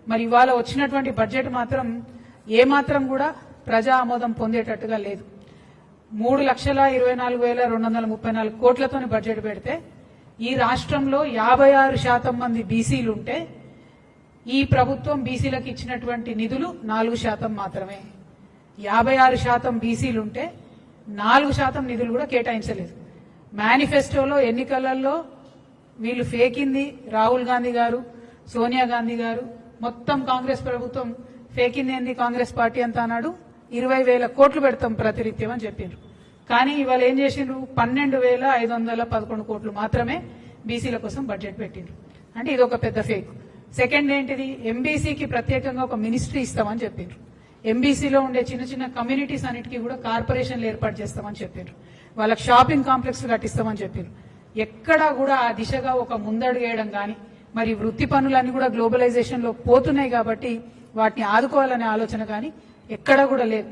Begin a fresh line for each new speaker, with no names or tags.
మరి ఇవాళ వచ్చినటువంటి బడ్జెట్ మాత్రం ఏమాత్రం కూడా ప్రజా ఆమోదం పొందేటట్టుగా లేదు. 3,24,234 కోట్లతోని బడ్జెట్ పెడితే ఈ రాష్ట్రంలో 56% మంది బీసీలుంటే ఈ ప్రభుత్వం బీసీలకు ఇచ్చినటువంటి నిధులు 4% మాత్రమే. 56% బీసీలుంటే 4% నిధులు కూడా కేటాయించలేదు. మేనిఫెస్టోలో ఎన్నికలలో వీళ్ళు ఫేకింది రాహుల్ గాంధీ గారు, సోనియా గాంధీ గారు, మొత్తం కాంగ్రెస్ ప్రభుత్వం ఫేకింది ఏంది కాంగ్రెస్ పార్టీ అంతా అన్నాడు. 20,000 కోట్లు పెడతాం ప్రతినిత్యం అని చెప్పిండ్రు. కానీ ఇవాళ ఏం చేసిండ్రు, 12,511 కోట్లు మాత్రమే బీసీల కోసం బడ్జెట్ పెట్టిండ్రు. అంటే ఇది ఒక పెద్ద ఫేక్. సెకండ్ ఏంటిది, ఎంబీసీకి ప్రత్యేకంగా ఒక మినిస్ట్రీ ఇస్తామని చెప్పిండ్రు. ఎంబీసీలో ఉండే చిన్న చిన్న కమ్యూనిటీస్ అన్నిటికీ కూడా కార్పొరేషన్లు ఏర్పాటు చేస్తామని చెప్పిండ్రు. వాళ్ళకి షాపింగ్ కాంప్లెక్స్ కట్టిస్తామని చెప్పిండ్రు. ఎక్కడా కూడా ఆ దిశగా ఒక ముందడుగు వేయడం కానీ, మరి వృత్తి పనులన్నీ కూడా గ్లోబలైజేషన్ లో పోతున్నాయి కాబట్టి వాటిని ఆదుకోవాలనే ఆలోచన కానీ ఎక్కడా కూడా లేదు.